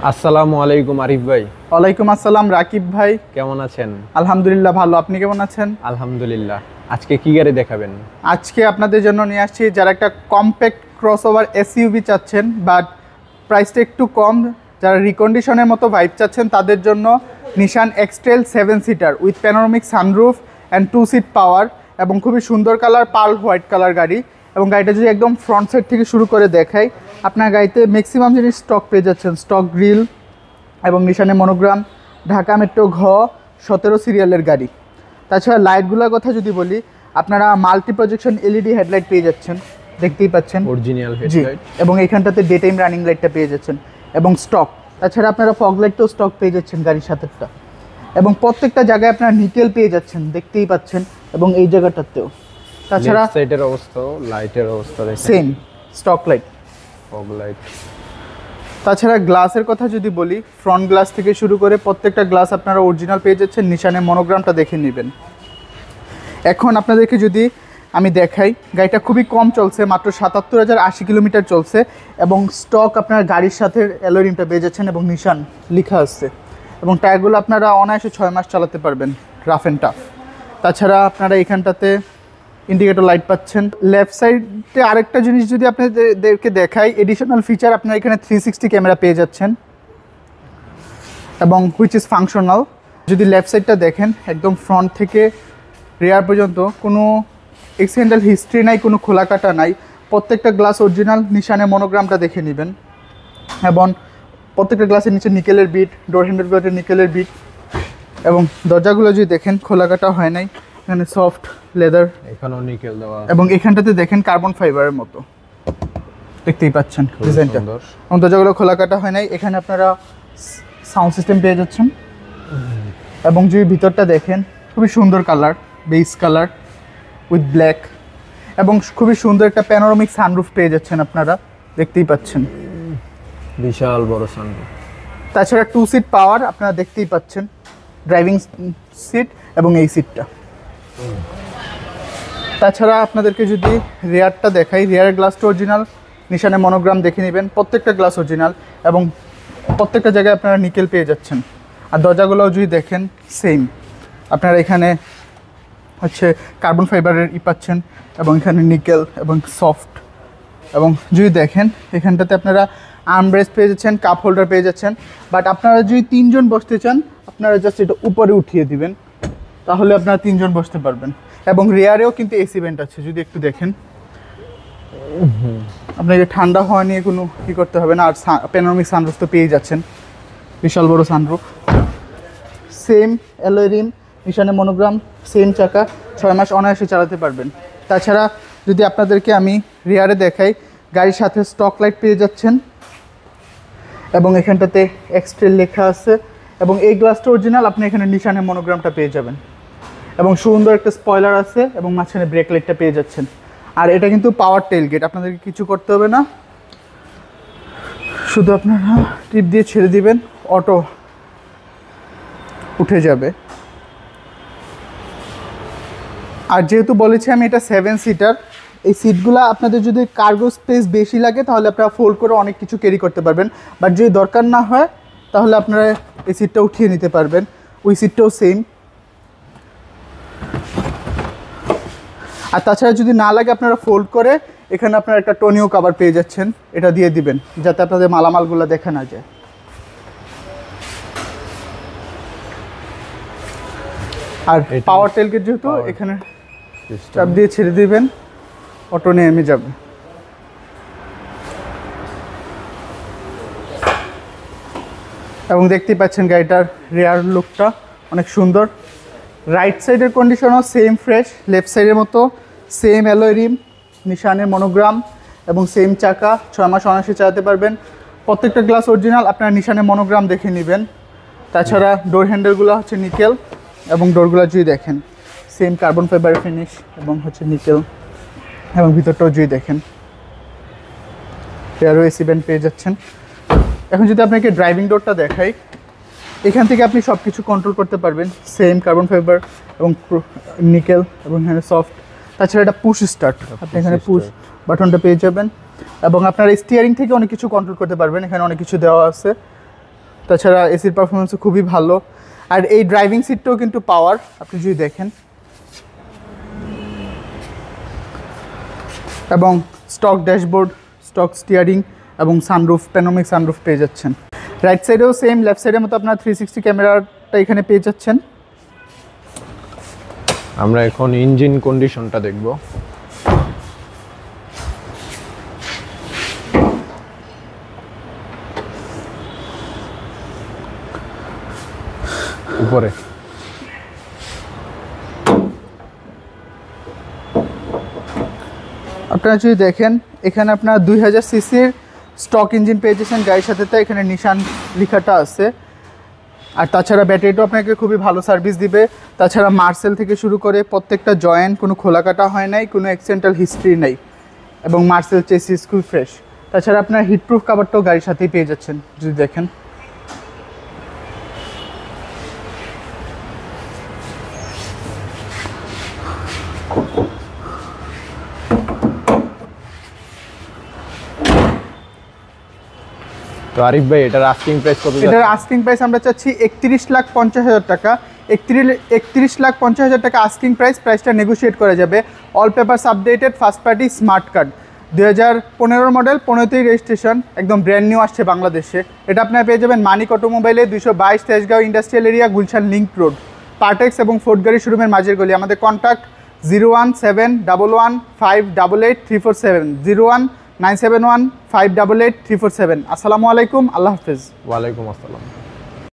আসসালামু আলাইকুম আরিফ ভাই। ওয়ালাইকুম আসসালাম রাকিব ভাই। কেমন আছেন? আলহামদুলিল্লাহ ভালো, আপনি কেমন আছেন? আলহামদুলিল্লাহ। আজকে কি গাড়ি দেখাবেন? আজকে আপনাদের জন্য নিয়ে আসছি যারা একটা কম্প্যাক্ট ক্রসওভার এসইউভি চাচ্ছেন বাট প্রাইসটা একটু কম, যারা রিকন্ডিশনের মতো ভাইব চাচ্ছেন তাদের জন্য Nissan X Trail 7 seater with panoramic sunroof and 2 seat power এবং খুবই সুন্দর কালার পার্ল হোয়াইট কালার গাড়ি। এবং গাড়িটা যদি একদম ফ্রন্ট সাইড থেকে শুরু করে দেখাই, আপনার গাড়িতে ম্যাক্সিমাম জিনিস স্টক পেয়ে যাচ্ছেন। স্টক গ্রিল এবং নিশানের মনোগ্রাম, ঢাকা মেট্রো ঘ 17 সিরিয়ালের গাড়ি। তাছাড়া লাইটগুলোর কথা যদি বলি, আপনারা মাল্টি প্রজেকশন এলইডি হেডলাইট পেয়ে যাচ্ছেন, দেখতেই পাচ্ছেন অরিজিনাল জি। হেডলাইট এবং এইখানটাতে ডে টাইম রানিং লাইটটা পেয়ে যাচ্ছেন এবং স্টক। তাছাড়া আপনারা ফগ লাইটটাও স্টক পেয়ে যাচ্ছেন গাড়ির সাথেটা। এবং প্রত্যেকটা জায়গায় আপনারা নিকেল পেয়ে যাচ্ছেন, দেখতেই পাচ্ছেন। এবং এই জায়গাটাতেও তাছাড়া সাইডের অবস্থা, লাইটের অবস্থা দেখেন, same stock light, fog light. তাছাড়া গ্লাসের কথা যদি বলি, ফ্রন্ট গ্লাস থেকে শুরু করে প্রত্যেকটা গ্লাস আপনারা অরিজিনাল পেয়ে যাচ্ছেন। নিশানের মনোগ্রামটা দেখে নেবেন। এখন আপনাদেরকে যদি আমি দেখাই, গাড়িটা খুবই কম চলছে, মাত্র ৭৭,০৮০ কিলোমিটার চলছে। এবং স্টক আপনার গাড়ির সাথে অ্যালয় পেয়ে যাচ্ছেন এবং নিশান লেখা আসছে। এবং টায়ারগুলো আপনারা অনায়াসে 6 মাস চালাতে পারবেন, রাফ অ্যান্ড টাফ। তাছাড়া আপনারা এখানটাতে ইন্ডিকেটর লাইট পাচ্ছেন। লেফট সাইডে আরেকটা জিনিস যদি আপনাদেরকে দেখাই, এডিশনাল ফিচার আপনারা এখানে 360 ক্যামেরা পেয়ে যাচ্ছেন এবং হুইচ ইজ ফাংশনাল। যদি লেফট সাইডটা দেখেন, একদম ফ্রন্ট থেকে রেয়ার পর্যন্ত কোনো এক্সিডেন্টাল হিস্ট্রি নাই, কোনো খোলা কাটা নাই। প্রত্যেকটা গ্লাস অরিজিনাল, নিশানের মনোগ্রামটা দেখে নেবেন। এবং প্রত্যেকটা গ্লাসের নিচে নিকেলের বিট, ডোর হ্যান্ডেলগুলোতে নিকেলের বিট। এবং দরজাগুলো যদি দেখেন, খোলা কাটা হয় নাই, এখানে সফট লেদার, এখানেও নিকেল দেওয়া এবং এখানটাতে দেখেন কার্বন ফাইবারের মতো, দেখতেই পাচ্ছেন ডিজাইনটা। এবং দরজাগুলো খোলা কাটা হয় নাই। এখানে আপনারা সাউন্ড সিস্টেম পেয়ে যাচ্ছেন। এবং যদি ভিতরটা দেখেন, খুবই সুন্দর colour, base colour with black. এবং খুবই সুন্দর একটা প্যানোরামিক সানরুফ পেয়ে যাচ্ছেন আপনারা, দেখতেই পাচ্ছেন, বিশাল বড় সানরুফ। তাছাড়া 2 সিট পাওয়ার আপনারা দেখতেই পাচ্ছেন, ড্রাইভিং সিট এবং এই সিটটা। তাছাড়া আপনাদেরকে যদি রেয়ারটা দেখাই, রেয়ার গ্লাসটা অরিজিনাল, নিশানের মনোগ্রাম দেখে নেবেন। প্রত্যেকটা গ্লাস অরিজিনাল এবং প্রত্যেকটা জায়গায় আপনারা নিকেল পেয়ে যাচ্ছেন। আর দরজাগুলোও যদি দেখেন সেম, আপনারা এখানে হচ্ছে কার্বন ফাইবারের পাচ্ছেন এবং এখানে নিকেল এবং সফট। এবং যদি দেখেন, এখানটাতে আপনারা আর্মরেস্ট পেয়ে যাচ্ছেন, কাপ হোল্ডার পেয়ে যাচ্ছেন। বাট আপনারা যদি 3 জন বসতে চান, আপনারা জাস্ট এটা উপরে উঠিয়ে দিবেন, তাহলে আপনারা 3 জন বসতে পারবেন। এবং রেয়ারেও কিন্তু এসি ভেন্ট আছে, যদি একটু দেখেন, আপনাকে ঠান্ডা হওয়া নিয়ে কোনো কী করতে হবে না। আর প্যানোরামিক সানরুফ তো পেয়ে যাচ্ছেন, বিশাল বড় সানরুফ, সেম অ্যালয় রিম, নিশানের মনোগ্রাম, সেম চাকা, 6 মাস অনায়াসে চালাতে পারবেন। তাছাড়া যদি আপনাদেরকে আমি রেয়ারে দেখাই, গাড়ির সাথে স্টক লাইট পেয়ে যাচ্ছেন এবং এখানটাতে এক্সট্রেল লেখা আছে। এবং এই গ্লাসটা অরিজিনাল, আপনি এখানে নিশানের মনোগ্রামটা পেয়ে যাবেন। এবং সুন্দর একটা স্পয়লার আছে এবং মাঝখানে ব্রেক লাইটটা পেয়ে যাচ্ছেন। আর এটা কিন্তু পাওয়ার টেল গেট, আপনাদেরকে কিছু করতে হবে না, শুধু আপনারা টিপ দিয়ে ছেড়ে দিবেন, অটো উঠে যাবে। আর যেহেতু বলেছি আমি এটা 7 সিটার, এই সিটগুলো আপনাদের যদি কার্গো স্পেস বেশি লাগে তাহলে আপনারা ফোল্ড করে অনেক কিছু ক্যারি করতে পারবেন। বাট যদি দরকার না হয় তাহলে আপনারা এই সিটটা উঠিয়ে নিতে পারবেন। ওই সিটটাও সেম। আর তাছাড়া যদি না লাগে, আপনারা ফোল্ড করে এখানে আপনারা একটা টোনিও কভার পেয়ে যাচ্ছেন, এটা দিয়ে দিবেন যাতে আপনাদের মালামালগুলো দেখা না যায়। আর পাওয়ার টেলগেট যেহেতু এখানে চাপ দিয়ে ছেড়ে দিবেন, অটো নেমে যাবে। এবং দেখতেই পাচ্ছেন গাড়িটার রেয়ার লুকটা অনেক সুন্দর। রাইট সাইডের কন্ডিশনও সেম ফ্রেশ, লেফট সাইডের মতো সেম অ্যালয় রিম, নিশানের মনোগ্রাম এবং সেম চাকা, 6 মাস অনায়াসে চালাতে পারবেন। প্রত্যেকটা গ্লাস অরিজিনাল, আপনারা নিশানের মনোগ্রাম দেখে নেবেন। তাছাড়া ডোর হ্যান্ডেলগুলো হচ্ছে নিকেল এবং ডোরগুলো যদি দেখেন সেম কার্বন ফাইবার ফিনিশ এবং হচ্ছে নিকেল। এবং ভিতরটাও যদি দেখেন, এয়ারও এসি ভেন্ট পেয়ে যাচ্ছেন। এখন যদি আপনাকে ড্রাইভিং ডোরটা দেখাই, এখান থেকে আপনি সব কিছু কন্ট্রোল করতে পারবেন, সেম কার্বন ফাইবার এবং নিকেল এবং এখানে সফট। তাছাড়া এটা পুশ স্টার্ট, আপনি এখানে পুশ বাটনটা পেয়ে যাবেন। এবং আপনার স্টিয়ারিং থেকে অনেক কিছু কন্ট্রোল করতে পারবেন, এখানে অনেক কিছু দেওয়া আছে। তাছাড়া এসির পারফরমেন্সও খুবই ভালো। আর এই ড্রাইভিং সিটটাও কিন্তু পাওয়ার, আপনি যদি দেখেন, এবং স্টক ড্যাশবোর্ড, স্টক স্টিয়ারিং এবং সানরুফ, প্যানোরামিক সানরুফ পেয়ে যাচ্ছেন। রাইট সাইডেও সেম, লেফট সাইডের মতো আপনার 360 ক্যামেরাটা এখানে পেয়ে যাচ্ছেন। আমরা এখন ইঞ্জিন কন্ডিশনটা দেখব। উপরে আপনারা যদি দেখেন এখানে আপনার 2000 সিসির স্টক ইঞ্জিন পেয়ে যাচ্ছেন গাড়ির সাথে, তো এখানে নিশান লেখাটা আছে। আর তাছাড়া ব্যাটারিটাও আপনাকে খুবই ভালো সার্ভিস দিবে। তাছাড়া মার্সেল থেকে শুরু করে প্রত্যেকটা জয়েন্ট কোনো খোলা কাটা হয় নাই, কোনো অ্যাক্সিডেন্টাল হিস্ট্রি নেই, এবং মার্সেল চেসিস খুব ফ্রেশ। তাছাড়া আপনার হিটপ্রুফ কাভারটাও গাড়ির সাথেই পেয়ে যাচ্ছেন যদি দেখেন। তো আরিফ ভাই, এটার আস্কিং প্রাইস কত? এটার আস্কিং প্রাইস আমরা চাচ্ছি 31,50,000 টাকা। 31,50,000 টাকা আস্কিং প্রাইস। প্রাইসটা নেগোশিয়েট করা যাবে। All papers updated, first party, smart card, 2015 model, 15তেই রেজিস্ট্রেশন, একদম ব্র্যান্ড নিউ আসছে বাংলাদেশে। এটা আপনারা পেয়ে যাবেন মানিক অটোমোবাইলে, 222 Tejgaon industrial area, Gulshan link road, Partex এবং ফোর্ড গাড়ি শোরুমের মাঝের গলি। আমাদের কন্ট্যাক্ট 01711588347, 01971588347। আসসালামু আলাইকুম, আল্লাহ হাফেজ। ওয়ালাইকুম আসসালাম।